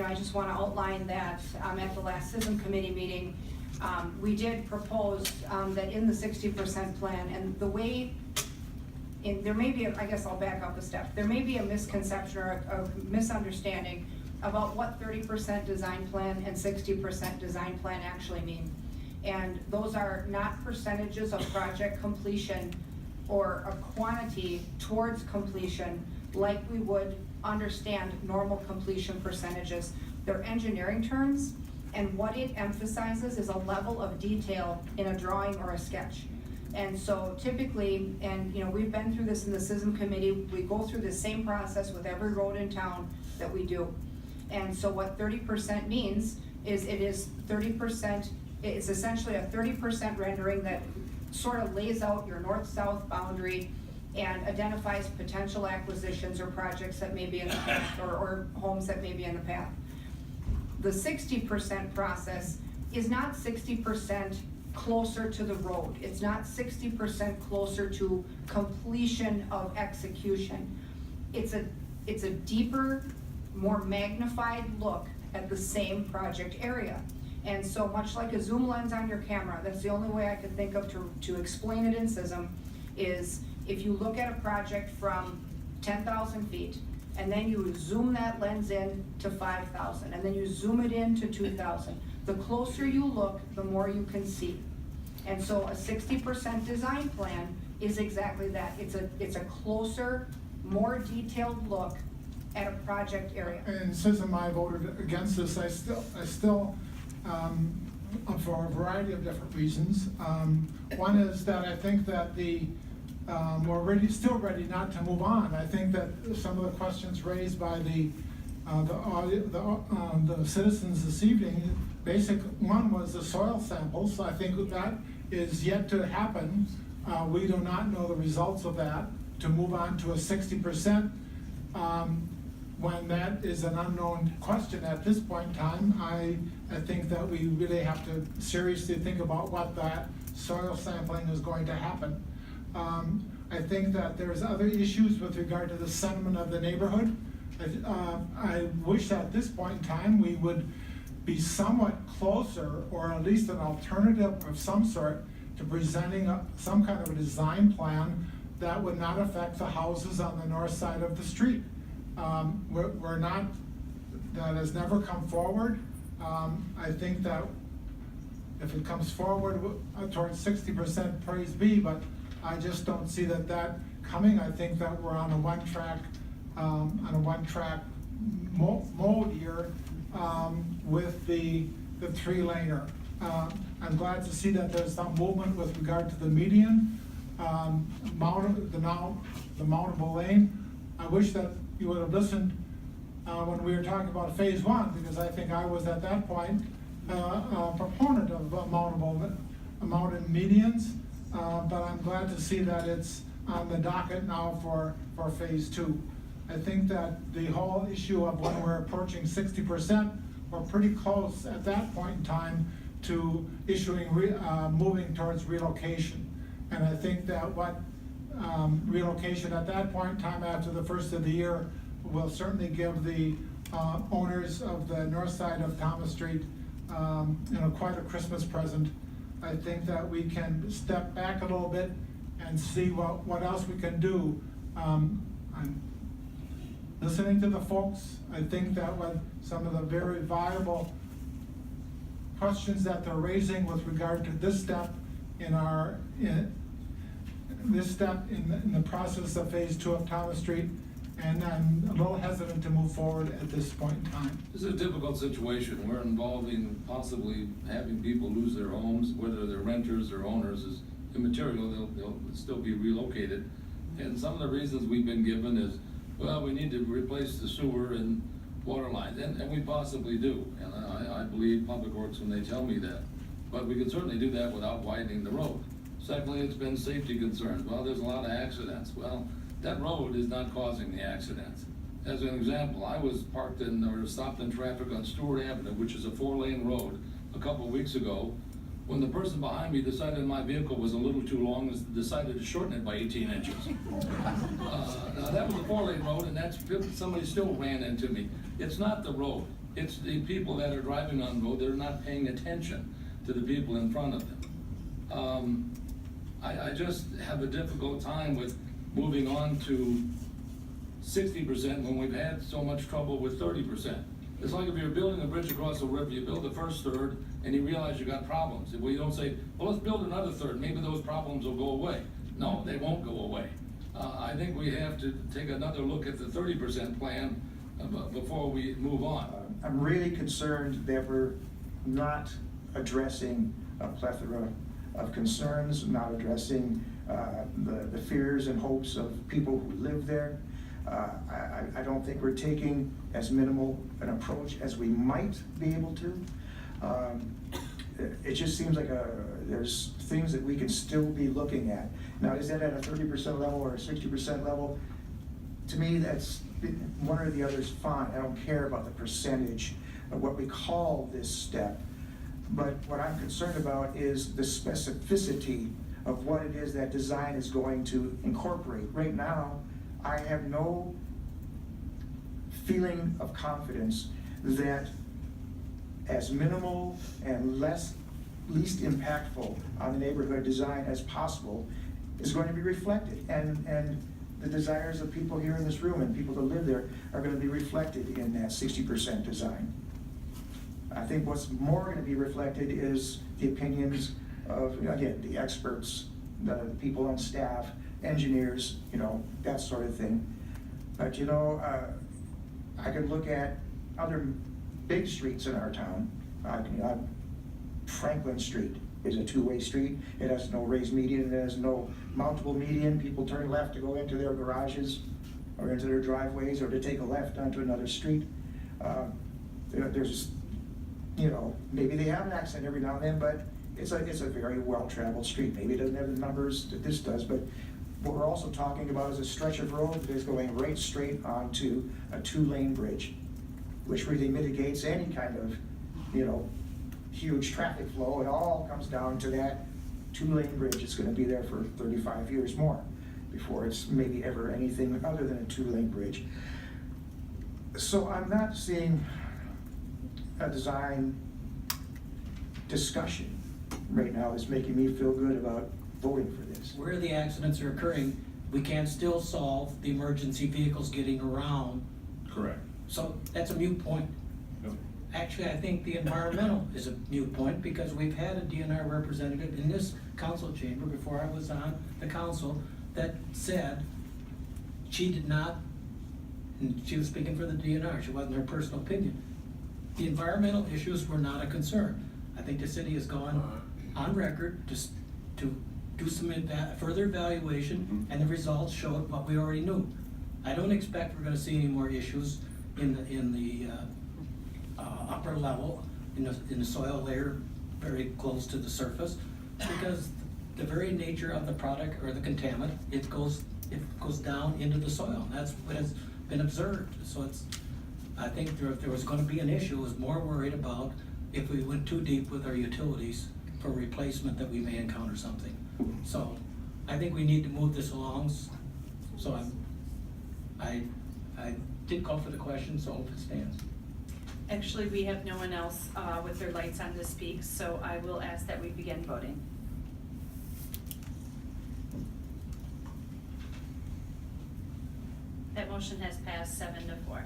I just want to outline that at the last CISM committee meeting, we did propose that in the 60% plan, and the way, there may be, I guess I'll back up a step, there may be a misconception or a misunderstanding about what 30% design plan and 60% design plan actually mean. And those are not percentages of project completion or a quantity towards completion like we would understand normal completion percentages. They're engineering terms, and what it emphasizes is a level of detail in a drawing or a sketch. And so typically, and we've been through this in the CISM committee, we go through the same process with every road in town that we do. And so what 30% means is it is 30%, it's essentially a 30% rendering that sort of lays out your north-south boundary and identifies potential acquisitions or projects that may be in the path, or homes that may be in the path. The 60% process is not 60% closer to the road. It's not 60% closer to completion of execution. It's a deeper, more magnified look at the same project area. And so much like a zoom lens on your camera, that's the only way I could think of to explain it in CISM, is if you look at a project from 10,000 feet, and then you zoom that lens in to 5,000, and then you zoom it in to 2,000. The closer you look, the more you can see. And so a 60% design plan is exactly that. It's a closer, more detailed look at a project area. And CISM, I voted against this. I still, for a variety of different reasons. One is that I think that we're still ready not to move on. I think that some of the questions raised by the citizens this evening, one was the soil samples. I think that is yet to happen. We do not know the results of that. To move on to a 60%, when that is an unknown question at this point in time, I think that we really have to seriously think about what that soil sampling is going to happen. I think that there's other issues with regard to the sentiment of the neighborhood. I wish at this point in time we would be somewhat closer, or at least an alternative of some sort, to presenting some kind of a design plan that would not affect the houses on the north side of the street. We're not, that has never come forward. I think that if it comes forward towards 60%, praise be, but I just don't see that coming. I think that we're on a one-track mode here with the three-laner. I'm glad to see that there's some movement with regard to the median, the mountable lane. I wish that you would have listened when we were talking about phase one, because I think I was at that point a proponent of mounted medians, but I'm glad to see that it's on the docket now for phase two. I think that the whole issue of when we're approaching 60%, we're pretty close at that point in time to issuing, moving towards relocation. And I think that what relocation at that point in time after the first of the year will certainly give the owners of the north side of Thomas Street quite a Christmas present. I think that we can step back a little bit and see what else we can do. I'm listening to the folks. I think that what some of the very viable questions that they're raising with regard to this step in the process of phase two of Thomas Street, and I'm a little hesitant to move forward at this point in time. This is a difficult situation. We're involving possibly having people lose their homes, whether they're renters or owners is immaterial. They'll still be relocated. And some of the reasons we've been given is, well, we need to replace the sewer and water lines, and we possibly do. And I believe Public Works when they tell me that. But we can certainly do that without widening the road. Secondly, it's been safety concerns. Well, there's a lot of accidents. Well, that road is not causing the accidents. As an example, I was parked or stopped in traffic on Stewart Avenue, which is a 4-lane road, a couple of weeks ago, when the person behind me decided my vehicle was a little too long, decided to shorten it by 18 inches. Now that was a 4-lane road, and somebody still ran into me. It's not the road. It's the people that are driving on the road that are not paying attention to the people in front of them. I just have a difficult time with moving on to 60% when we've had so much trouble with 30%. It's like if you're building a bridge across the river, you build the first third and you realize you got problems. If we don't say, well, let's build another third, maybe those problems will go away. No, they won't go away. I think we have to take another look at the 30% plan before we move on. I'm really concerned that we're not addressing a plethora of concerns, not addressing the fears and hopes of people who live there. I don't think we're taking as minimal an approach as we might be able to. It just seems like there's things that we can still be looking at. Now, is that at a 30% level or a 60% level? To me, that's one or the other is fine. I don't care about the percentage of what we call this step. But what I'm concerned about is the specificity of what it is that design is going to incorporate. Right now, I have no feeling of confidence that as minimal and least impactful on the neighborhood design as possible is going to be reflected. And the desires of people here in this room and people that live there are going to be reflected in that 60% design. I think what's more going to be reflected is the opinions of, again, the experts, the people on staff, engineers, that sort of thing. But I could look at other big streets in our town. Franklin Street is a two-way street. It has no raised median, it has no mountable median. People turn left to go into their garages or into their driveways or to take a left onto another street. There's, maybe they have an accident every now and then, but it's a very well-traveled street. Maybe it doesn't have the numbers that this does, but what we're also talking about is a stretch of road that is going right straight onto a two-lane bridge, which really mitigates any kind of, huge traffic flow. It all comes down to that two-lane bridge. It's going to be there for 35 years more before it's maybe ever anything other than a two-lane bridge. So I'm not seeing a design discussion right now that's making me feel good about voting for this. Where the accidents are occurring, we can still solve the emergency vehicles getting around. Correct. So that's a moot point. Yep. Actually, I think the environmental is a moot point because we've had a DNR representative in this council chamber before I was on the council that said she did not, and she was speaking for the DNR, she wasn't her personal opinion. The environmental issues were not a concern. I think the city has gone on record to do some further evaluation, and the results showed what we already knew. I don't expect we're going to see any more issues in the upper level, in the soil layer very close to the surface, because the very nature of the product or the contaminant, it goes down into the soil. That's what has been observed. So I think if there was going to be an issue, it was more worried about if we went too deep with our utilities for replacement that we may encounter something. So I think we need to move this along. So I did call for the question, so hope it stands. Actually, we have no one else with their lights on to speak, so I will ask that we begin voting. That motion has passed 7-4.